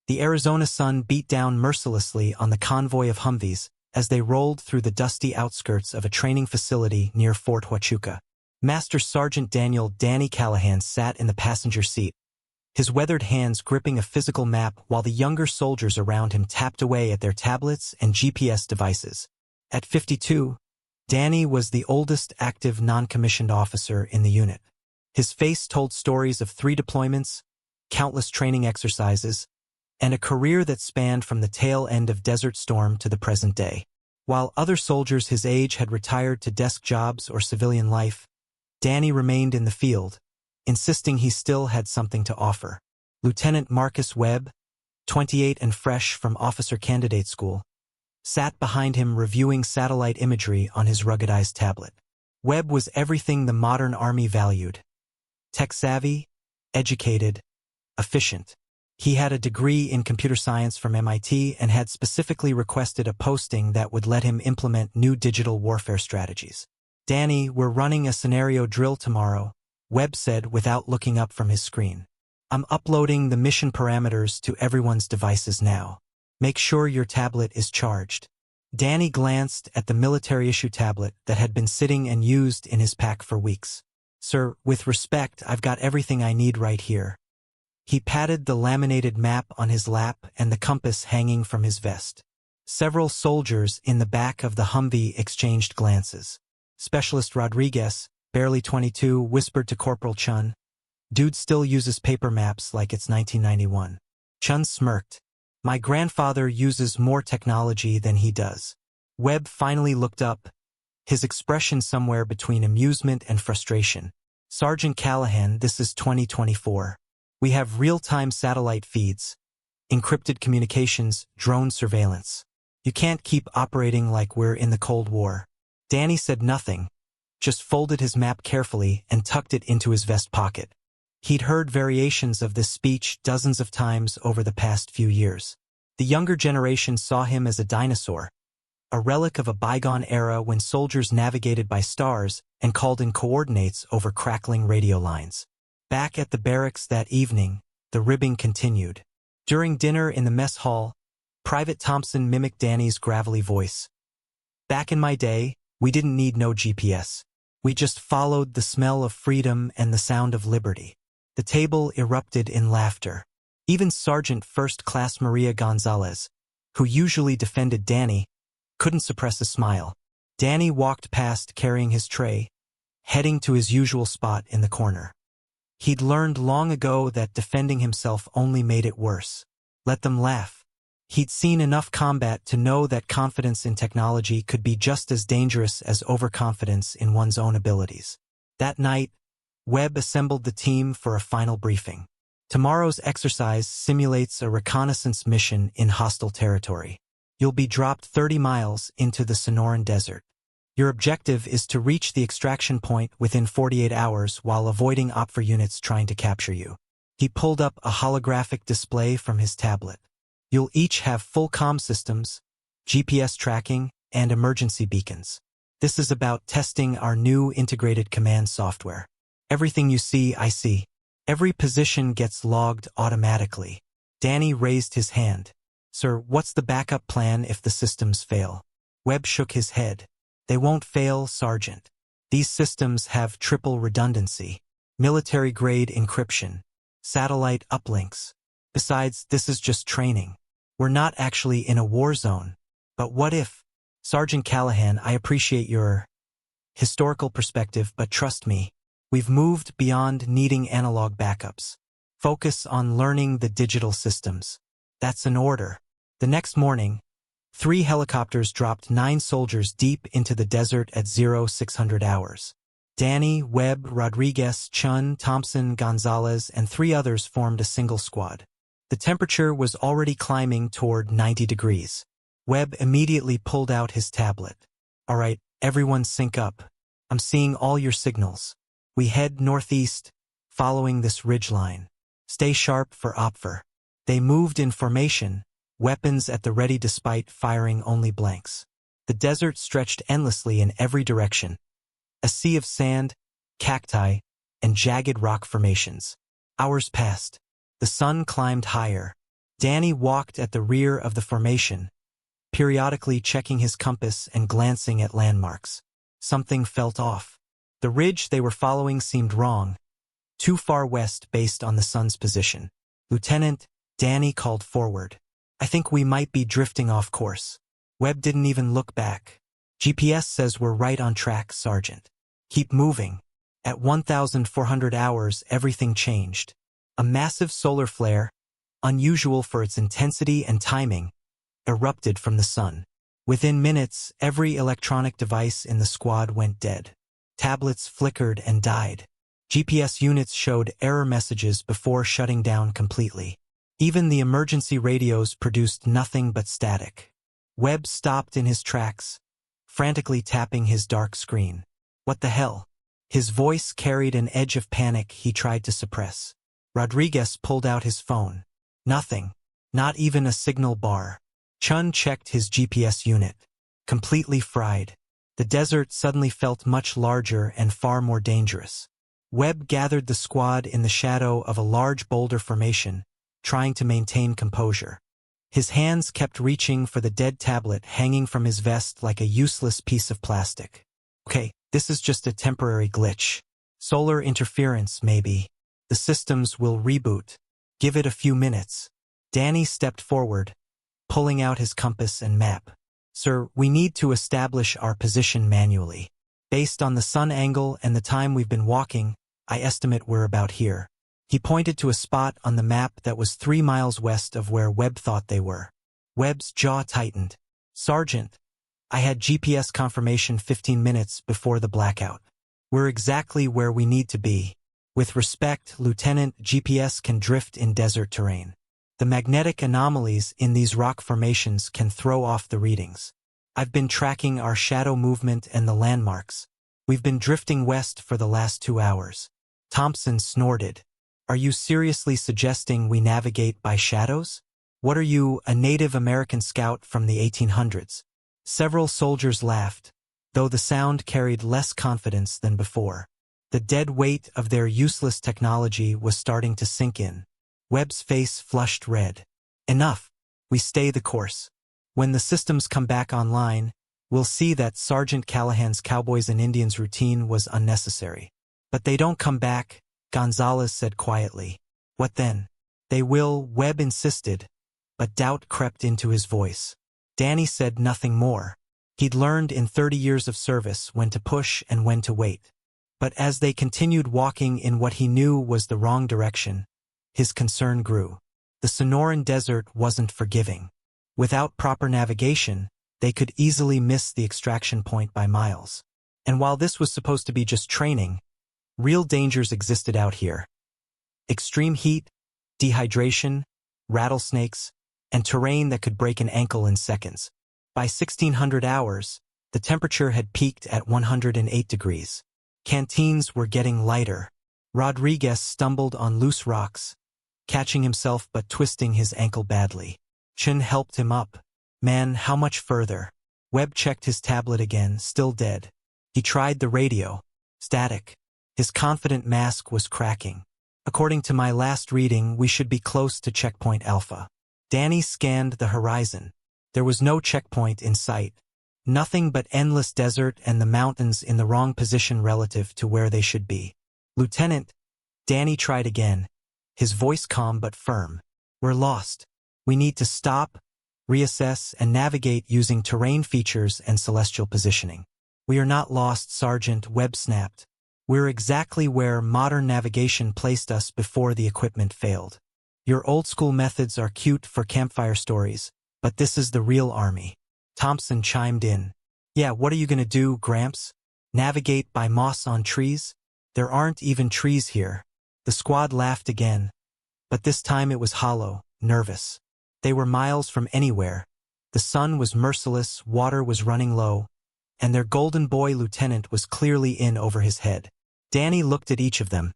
The Arizona sun beat down mercilessly on the convoy of Humvees as they rolled through the dusty outskirts of a training facility near Fort Huachuca. Master Sergeant Daniel "Danny" Callahan sat in the passenger seat, his weathered hands gripping a physical map while the younger soldiers around him tapped away at their tablets and GPS devices. At 52, Danny was the oldest active non-commissioned officer in the unit. His face told stories of 3 deployments, countless training exercises, and a career that spanned from the tail end of Desert Storm to the present day. While other soldiers his age had retired to desk jobs or civilian life, Danny remained in the field, insisting he still had something to offer. Lieutenant Marcus Webb, 28 and fresh from officer candidate school, sat behind him reviewing satellite imagery on his ruggedized tablet. Webb was everything the modern Army valued: tech-savvy, educated, efficient. He had a degree in computer science from MIT and had specifically requested a posting that would let him implement new digital warfare strategies. "Danny, we're running a scenario drill tomorrow," Webb said without looking up from his screen. "I'm uploading the mission parameters to everyone's devices now. Make sure your tablet is charged." Danny glanced at the military-issue tablet that had been sitting and used in his pack for weeks. "Sir, with respect, I've got everything I need right here." He patted the laminated map on his lap and the compass hanging from his vest. Several soldiers in the back of the Humvee exchanged glances. Specialist Rodriguez, barely 22, whispered to Corporal Chun, "Dude still uses paper maps like it's 1991. Chun smirked. "My grandfather uses more technology than he does." Webb finally looked up, his expression somewhere between amusement and frustration. "Sergeant Callahan, this is 2024. We have real-time satellite feeds, encrypted communications, drone surveillance. You can't keep operating like we're in the Cold War." Danny said nothing, just folded his map carefully and tucked it into his vest pocket. He'd heard variations of this speech dozens of times over the past few years. The younger generation saw him as a dinosaur, a relic of a bygone era when soldiers navigated by stars and called in coordinates over crackling radio lines. Back at the barracks that evening, the ribbing continued. During dinner in the mess hall, Private Thompson mimicked Danny's gravelly voice. "Back in my day, we didn't need no GPS. We just followed the smell of freedom and the sound of liberty." The table erupted in laughter. Even Sergeant First Class Maria Gonzalez, who usually defended Danny, couldn't suppress a smile. Danny walked past carrying his tray, heading to his usual spot in the corner. He'd learned long ago that defending himself only made it worse. Let them laugh. He'd seen enough combat to know that confidence in technology could be just as dangerous as overconfidence in one's own abilities. That night, Webb assembled the team for a final briefing. Tomorrow's exercise simulates a reconnaissance mission in hostile territory. You'll be dropped 30 miles into the Sonoran Desert. Your objective is to reach the extraction point within 48 hours while avoiding OPFOR units trying to capture you. He pulled up a holographic display from his tablet. You'll each have full comm systems, GPS tracking, and emergency beacons. This is about testing our new integrated command software. Everything you see, I see. Every position gets logged automatically. Danny raised his hand. "Sir, what's the backup plan if the systems fail?" Webb shook his head. "They won't fail, Sergeant. These systems have triple redundancy, military-grade encryption, satellite uplinks. Besides, this is just training. We're not actually in a war zone. But what if?" "Sergeant Callahan, I appreciate your historical perspective, but trust me, we've moved beyond needing analog backups. Focus on learning the digital systems." "That's an order." The next morning, 3 helicopters dropped 9 soldiers deep into the desert at 0600 hours. Danny, Webb, Rodriguez, Chun, Thompson, Gonzalez, and 3 others formed a single squad. The temperature was already climbing toward 90 degrees. Webb immediately pulled out his tablet. "All right, everyone sync up. I'm seeing all your signals. We head northeast, following this ridgeline. Stay sharp for OPFOR." They moved in formation, weapons at the ready despite firing only blanks. The desert stretched endlessly in every direction, a sea of sand, cacti, and jagged rock formations. Hours passed. The sun climbed higher, Danny walked at the rear of the formation, periodically checking his compass and glancing at landmarks. Something felt off. The ridge they were following seemed wrong, too far west based on the sun's position. "Lieutenant," Danny called forward. "I think we might be drifting off course." Webb didn't even look back. "GPS says we're right on track, Sergeant. Keep moving." At 1,400 hours, everything changed. A massive solar flare, unusual for its intensity and timing, erupted from the sun. Within minutes, every electronic device in the squad went dead. Tablets flickered and died. GPS units showed error messages before shutting down completely. Even the emergency radios produced nothing but static. Webb stopped in his tracks, frantically tapping his dark screen. What the hell? His voice carried an edge of panic he tried to suppress. Rodriguez pulled out his phone. Nothing. Not even a signal bar. Chun checked his GPS unit. Completely fried. The desert suddenly felt much larger and far more dangerous. Webb gathered the squad in the shadow of a large boulder formation, trying to maintain composure. His hands kept reaching for the dead tablet hanging from his vest like a useless piece of plastic. "Okay, this is just a temporary glitch. Solar interference, maybe. The systems will reboot. Give it a few minutes." Danny stepped forward, pulling out his compass and map. "Sir, we need to establish our position manually. Based on the sun angle and the time we've been walking, I estimate we're about here." He pointed to a spot on the map that was 3 miles west of where Webb thought they were. Webb's jaw tightened. "Sergeant, I had GPS confirmation 15 minutes before the blackout. We're exactly where we need to be. With respect, Lieutenant, GPS can drift in desert terrain. The magnetic anomalies in these rock formations can throw off the readings. I've been tracking our shadow movement and the landmarks. We've been drifting west for the last 2 hours." Thompson snorted. "Are you seriously suggesting we navigate by shadows? What are you, a Native American scout from the 1800s? Several soldiers laughed, though the sound carried less confidence than before. The dead weight of their useless technology was starting to sink in. Webb's face flushed red. "Enough. We stay the course. When the systems come back online, we'll see that Sergeant Callahan's Cowboys and Indians routine was unnecessary." "But they don't come back," Gonzalez said quietly. "What then?" "They will," Webb insisted, but doubt crept into his voice. Danny said nothing more. He'd learned in 30 years of service when to push and when to wait. But as they continued walking in what he knew was the wrong direction, his concern grew. The Sonoran Desert wasn't forgiving. Without proper navigation, they could easily miss the extraction point by miles. And while this was supposed to be just training, real dangers existed out here. Extreme heat, dehydration, rattlesnakes, and terrain that could break an ankle in seconds. By 1600 hours, the temperature had peaked at 108 degrees. Canteens were getting lighter. Rodriguez stumbled on loose rocks, catching himself but twisting his ankle badly. Chin helped him up. "Man, how much further?" Webb checked his tablet again, still dead. He tried the radio. Static. His confident mask was cracking. "According to my last reading, we should be close to checkpoint Alpha." Danny scanned the horizon. There was no checkpoint in sight. Nothing but endless desert and the mountains in the wrong position relative to where they should be. "Lieutenant," Danny tried again, his voice calm but firm. "We're lost. We need to stop, reassess, and navigate using terrain features and celestial positioning." "We are not lost, Sergeant," Webb snapped. "We're exactly where modern navigation placed us before the equipment failed. Your old-school methods are cute for campfire stories, but this is the real army." Thompson chimed in. "Yeah, what are you gonna do, Gramps? Navigate by moss on trees? There aren't even trees here." The squad laughed again, but this time it was hollow, nervous. They were miles from anywhere. The sun was merciless, water was running low, and their golden boy lieutenant was clearly in over his head. Danny looked at each of them,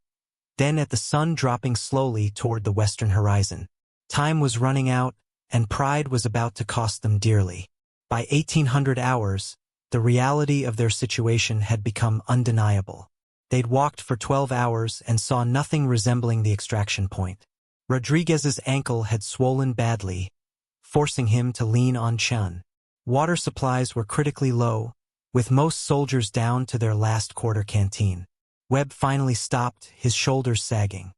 then at the sun dropping slowly toward the western horizon. Time was running out, and pride was about to cost them dearly. By 1800 hours, the reality of their situation had become undeniable. They'd walked for 12 hours and saw nothing resembling the extraction point. Rodriguez's ankle had swollen badly, forcing him to lean on Chun. Water supplies were critically low, with most soldiers down to their last quarter canteen. Webb finally stopped, his shoulders sagging.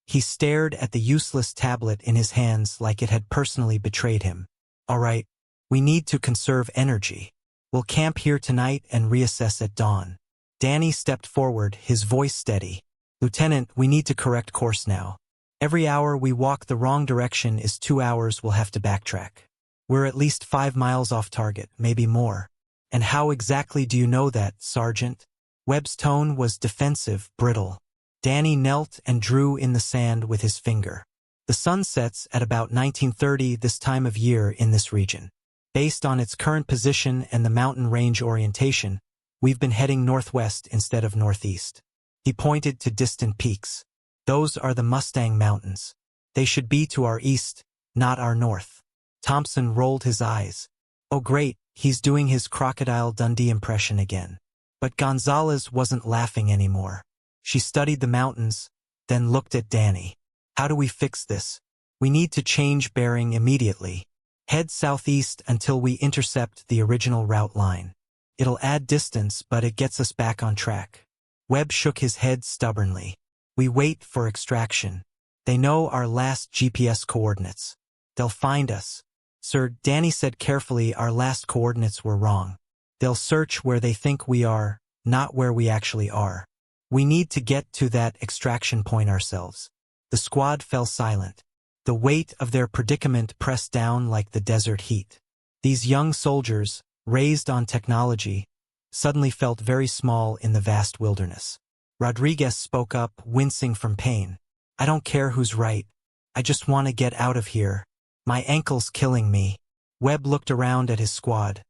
He stared at the useless tablet in his hands like it had personally betrayed him. "All right, we need to conserve energy. We'll camp here tonight and reassess at dawn." Danny stepped forward, his voice steady. "Lieutenant, we need to correct course now. Every hour we walk the wrong direction is 2 hours we'll have to backtrack. We're at least 5 miles off target, maybe more." "And how exactly do you know that, Sergeant?" Webb's tone was defensive, brittle. Danny knelt and drew in the sand with his finger. "The sun sets at about 1930 this time of year in this region. Based on its current position and the mountain range orientation, we've been heading northwest instead of northeast." He pointed to distant peaks. "Those are the Mustang Mountains. They should be to our east, not our north." Thompson rolled his eyes. "Oh great, he's doing his Crocodile Dundee impression again." But Gonzalez wasn't laughing anymore. She studied the mountains, then looked at Danny. "How do we fix this? We need to change bearing immediately. Head southeast until we intercept the original route line. It'll add distance, but it gets us back on track." Webb shook his head stubbornly. "We wait for extraction. They know our last GPS coordinates. They'll find us." "Sir," Danny said carefully, "our last coordinates were wrong. They'll search where they think we are, not where we actually are. We need to get to that extraction point ourselves." The squad fell silent. The weight of their predicament pressed down like the desert heat. These young soldiers, raised on technology, suddenly felt very small in the vast wilderness. Rodriguez spoke up, wincing from pain. "I don't care who's right. I just want to get out of here. My ankle's killing me." Webb looked around at his squad.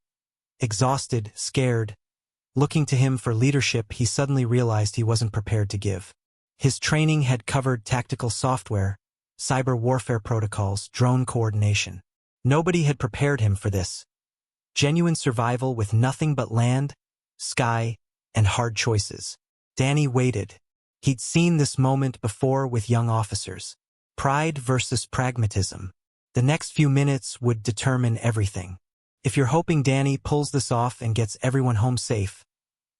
Exhausted, scared. Looking to him for leadership, he suddenly realized he wasn't prepared to give. His training had covered tactical software, cyber warfare protocols, drone coordination. Nobody had prepared him for this. Genuine survival with nothing but land, sky, and hard choices. Danny waited. He'd seen this moment before with young officers. Pride versus pragmatism. The next few minutes would determine everything. If you're hoping Danny pulls this off and gets everyone home safe,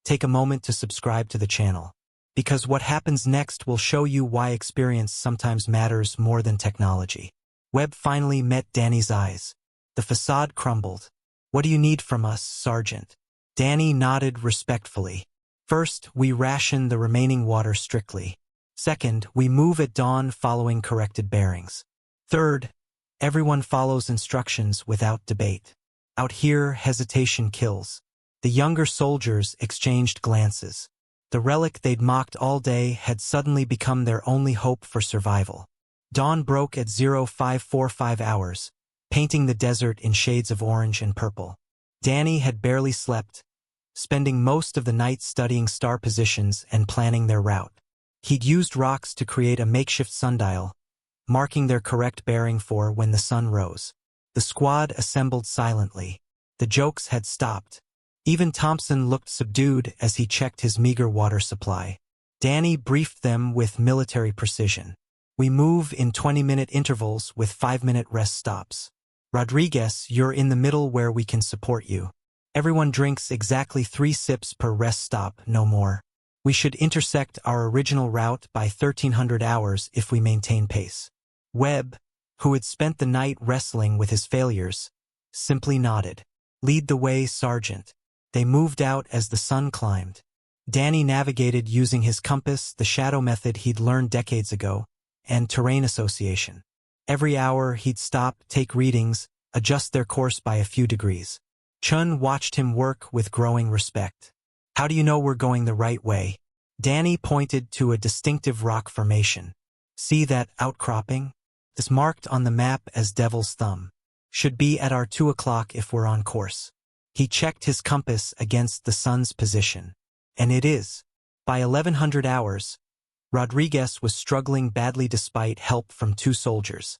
take a moment to subscribe to the channel. Because what happens next will show you why experience sometimes matters more than technology. Webb finally met Danny's eyes. The facade crumbled. "What do you need from us, Sergeant?" Danny nodded respectfully. "First, we ration the remaining water strictly. Second, we move at dawn following corrected bearings. Third, everyone follows instructions without debate. Out here, hesitation kills." The younger soldiers exchanged glances. The relic they'd mocked all day had suddenly become their only hope for survival. Dawn broke at 0545 hours, painting the desert in shades of orange and purple. Danny had barely slept, spending most of the night studying star positions and planning their route. He'd used rocks to create a makeshift sundial, marking their correct bearing for when the sun rose. The squad assembled silently. The jokes had stopped. Even Thompson looked subdued as he checked his meager water supply. Danny briefed them with military precision. "We move in 20-minute intervals with 5-minute rest stops. Rodriguez, you're in the middle where we can support you. Everyone drinks exactly 3 sips per rest stop, no more. We should intersect our original route by 1300 hours if we maintain pace." Webb, who had spent the night wrestling with his failures, simply nodded. "Lead the way, Sergeant." They moved out as the sun climbed. Danny navigated using his compass, the shadow method he'd learned decades ago, and terrain association. Every hour he'd stop, take readings, adjust their course by a few degrees. Chun watched him work with growing respect. "How do you know we're going the right way?" Danny pointed to a distinctive rock formation. "See that outcropping? It's marked on the map as Devil's Thumb. Should be at our 2 o'clock if we're on course." He checked his compass against the sun's position. And it is. By 1100 hours, Rodriguez was struggling badly despite help from 2 soldiers.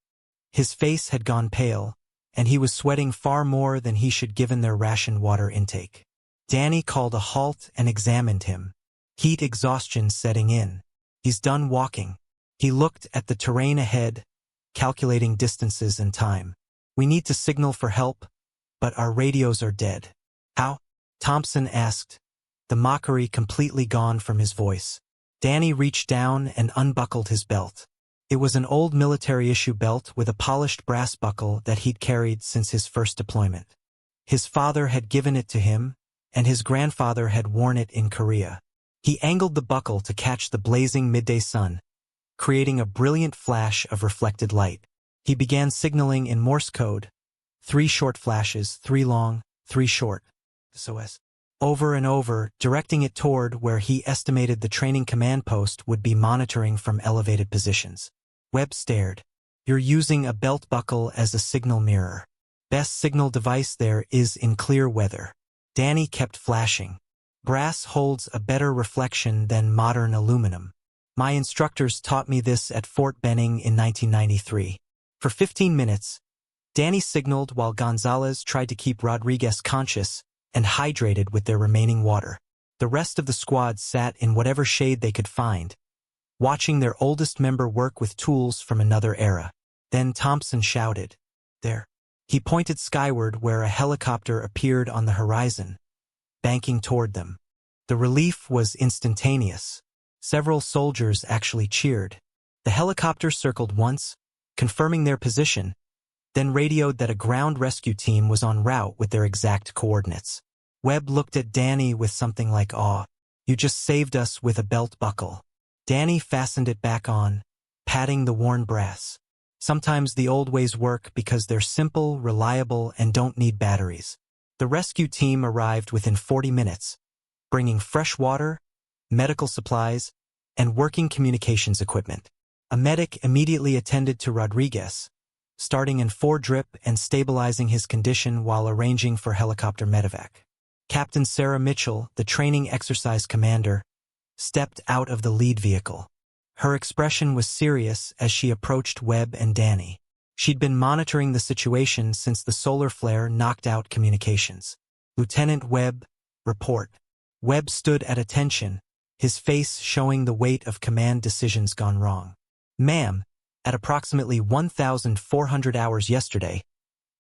His face had gone pale, and he was sweating far more than he should given their rationed water intake. Danny called a halt and examined him. Heat exhaustion setting in. "He's done walking." He looked at the terrain ahead, calculating distances and time. We need to signal for help, but our radios are dead. How? Thompson asked, the mockery completely gone from his voice. Danny reached down and unbuckled his belt. It was an old military-issue belt with a polished brass buckle that he'd carried since his first deployment. His father had given it to him, and his grandfather had worn it in Korea. He angled the buckle to catch the blazing midday sun, creating a brilliant flash of reflected light. He began signaling in Morse code, 3 short flashes, 3 long, 3 short, SOS. Over and over, directing it toward where he estimated the training command post would be monitoring from elevated positions. Webb stared. You're using a belt buckle as a signal mirror. Best signal device there is in clear weather. Danny kept flashing. Brass holds a better reflection than modern aluminum. My instructors taught me this at Fort Benning in 1993. For 15 minutes, Danny signaled while Gonzalez tried to keep Rodriguez conscious and hydrated with their remaining water. The rest of the squad sat in whatever shade they could find, watching their oldest member work with tools from another era. Then Thompson shouted, "There." He pointed skyward where a helicopter appeared on the horizon, banking toward them. The relief was instantaneous. Several soldiers actually cheered. The helicopter circled once, confirming their position, then radioed that a ground rescue team was en route with their exact coordinates. Webb looked at Danny with something like awe. You just saved us with a belt buckle. Danny fastened it back on, patting the worn brass. Sometimes the old ways work because they're simple, reliable, and don't need batteries. The rescue team arrived within 40 minutes, bringing fresh water, medical supplies, and working communications equipment. A medic immediately attended to Rodriguez, starting in 4-drip and stabilizing his condition while arranging for helicopter medevac. Captain Sarah Mitchell, the training exercise commander, stepped out of the lead vehicle. Her expression was serious as she approached Webb and Danny. She'd been monitoring the situation since the solar flare knocked out communications. Lieutenant Webb, report. Webb stood at attention, his face showing the weight of command decisions gone wrong. Ma'am, at approximately 1,400 hours yesterday,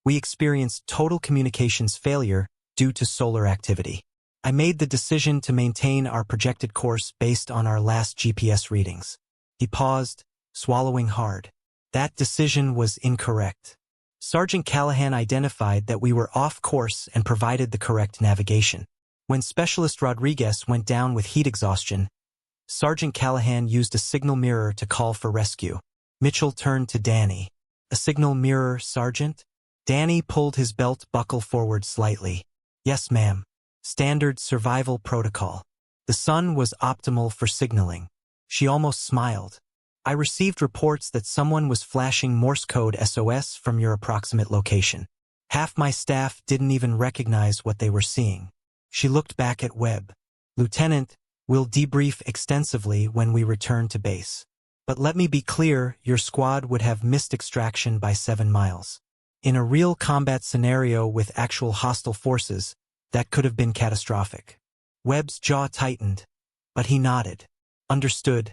we experienced total communications failure due to solar activity. I made the decision to maintain our projected course based on our last GPS readings. He paused, swallowing hard. That decision was incorrect. Sergeant Callahan identified that we were off course and provided the correct navigation. When Specialist Rodriguez went down with heat exhaustion, Sergeant Callahan used a signal mirror to call for rescue. Mitchell turned to Danny. A signal mirror, Sergeant? Danny pulled his belt buckle forward slightly. Yes, ma'am. Standard survival protocol. The sun was optimal for signaling. She almost smiled. I received reports that someone was flashing Morse code SOS from your approximate location. Half my staff didn't even recognize what they were seeing. She looked back at Webb. Lieutenant, we'll debrief extensively when we return to base. But let me be clear, your squad would have missed extraction by 7 miles. In a real combat scenario with actual hostile forces, that could have been catastrophic. Webb's jaw tightened, but he nodded. Understood,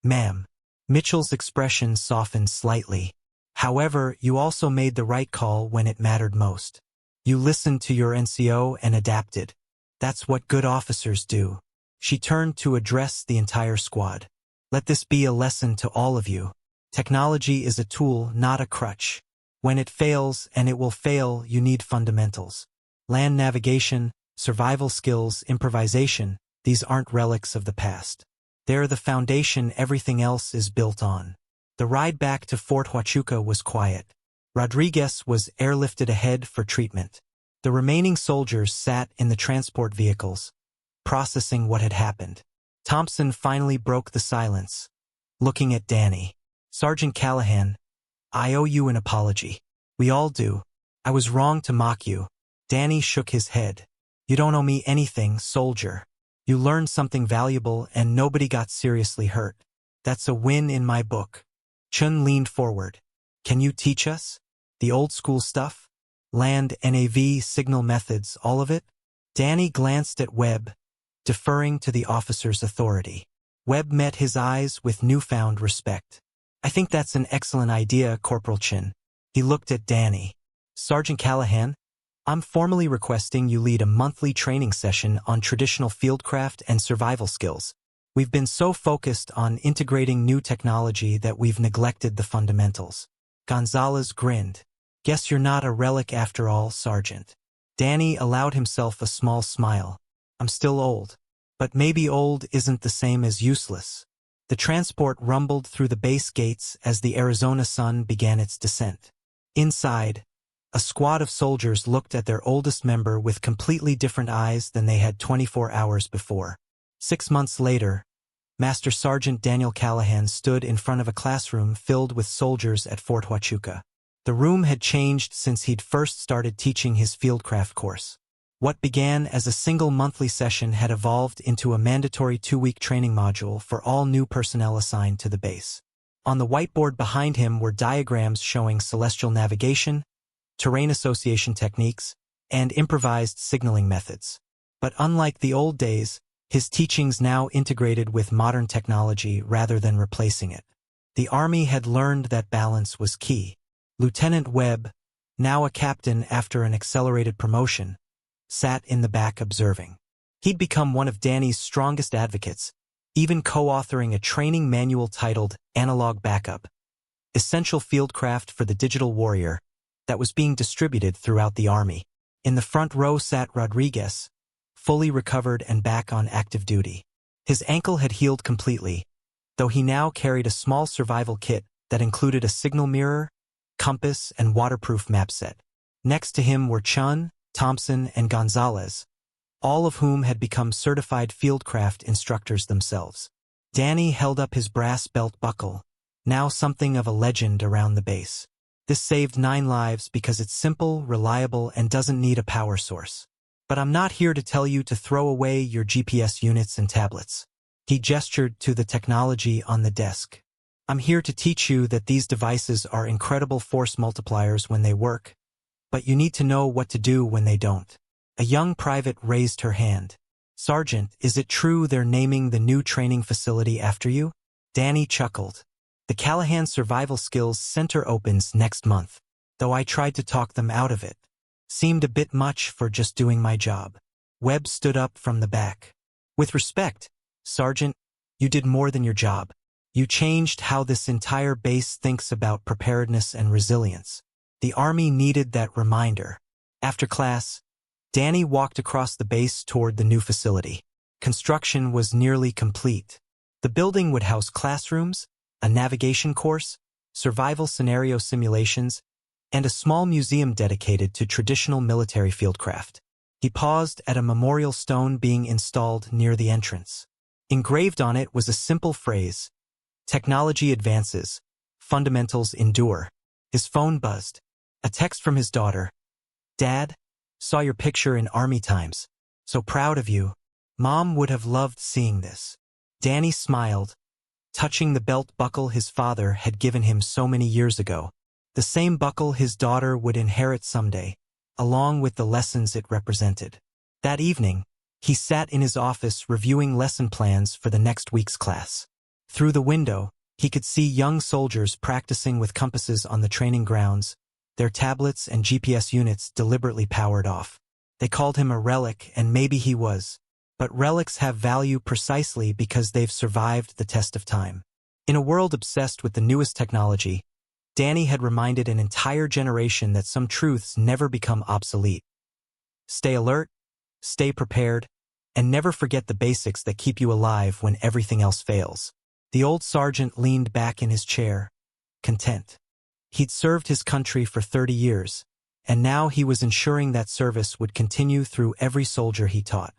ma'am. Mitchell's expression softened slightly. However, you also made the right call when it mattered most. You listened to your NCO and adapted. That's what good officers do. She turned to address the entire squad. Let this be a lesson to all of you. Technology is a tool, not a crutch. When it fails, and it will fail, you need fundamentals. Land navigation, survival skills, improvisation, these aren't relics of the past. They're the foundation everything else is built on. The ride back to Fort Huachuca was quiet. Rodriguez was airlifted ahead for treatment. The remaining soldiers sat in the transport vehicles, processing what had happened. Thompson finally broke the silence, looking at Danny. Sergeant Callahan, I owe you an apology. We all do. I was wrong to mock you. Danny shook his head. You don't owe me anything, soldier. You learned something valuable and nobody got seriously hurt. That's a win in my book. Chun leaned forward. Can you teach us? The old school stuff? Land, NAV, signal methods, all of it? Danny glanced at Webb, deferring to the officer's authority. Webb met his eyes with newfound respect. I think that's an excellent idea, Corporal Chin. He looked at Danny. Sergeant Callahan, I'm formally requesting you lead a monthly training session on traditional fieldcraft and survival skills. We've been so focused on integrating new technology that we've neglected the fundamentals. Gonzalez grinned. Guess you're not a relic after all, Sergeant. Danny allowed himself a small smile. I'm still old. But maybe old isn't the same as useless. The transport rumbled through the base gates as the Arizona sun began its descent. Inside, a squad of soldiers looked at their oldest member with completely different eyes than they had 24 hours before. 6 months later, Master Sergeant Daniel Callahan stood in front of a classroom filled with soldiers at Fort Huachuca. The room had changed since he'd first started teaching his fieldcraft course. What began as a single monthly session had evolved into a mandatory 2-week training module for all new personnel assigned to the base. On the whiteboard behind him were diagrams showing celestial navigation, terrain association techniques, and improvised signaling methods. But unlike the old days, his teachings now integrated with modern technology rather than replacing it. The Army had learned that balance was key. Lieutenant Webb, now a captain after an accelerated promotion, sat in the back observing. He'd become one of Danny's strongest advocates, even co-authoring a training manual titled Analog Backup, Essential Fieldcraft for the Digital Warrior, that was being distributed throughout the Army. In the front row sat Rodriguez, fully recovered and back on active duty. His ankle had healed completely, though he now carried a small survival kit that included a signal mirror, compass, and waterproof map set. Next to him were Chun, Thompson, and Gonzalez, all of whom had become certified fieldcraft instructors themselves. Danny held up his brass belt buckle, now something of a legend around the base. This saved 9 lives because it's simple, reliable, and doesn't need a power source. But I'm not here to tell you to throw away your GPS units and tablets. He gestured to the technology on the desk. I'm here to teach you that these devices are incredible force multipliers when they work, but you need to know what to do when they don't. A young private raised her hand. Sergeant, is it true they're naming the new training facility after you? Danny chuckled. The Callahan Survival Skills Center opens next month, though I tried to talk them out of it. Seemed a bit much for just doing my job. Webb stood up from the back. With respect, Sergeant, you did more than your job. You changed how this entire base thinks about preparedness and resilience. The Army needed that reminder. After class, Danny walked across the base toward the new facility. Construction was nearly complete. The building would house classrooms, a navigation course, survival scenario simulations, and a small museum dedicated to traditional military fieldcraft. He paused at a memorial stone being installed near the entrance. Engraved on it was a simple phrase, "Technology advances, fundamentals endure." His phone buzzed. A text from his daughter. "Dad, saw your picture in Army Times. So proud of you. Mom would have loved seeing this." Danny smiled, touching the belt buckle his father had given him so many years ago. The same buckle his daughter would inherit someday, along with the lessons it represented. That evening, he sat in his office reviewing lesson plans for the next week's class. Through the window, he could see young soldiers practicing with compasses on the training grounds, their tablets and GPS units deliberately powered off. They called him a relic, and maybe he was. But relics have value precisely because they've survived the test of time. In a world obsessed with the newest technology, Danny had reminded an entire generation that some truths never become obsolete. Stay alert, stay prepared, and never forget the basics that keep you alive when everything else fails. The old sergeant leaned back in his chair, content. He'd served his country for 30 years, and now he was ensuring that service would continue through every soldier he taught.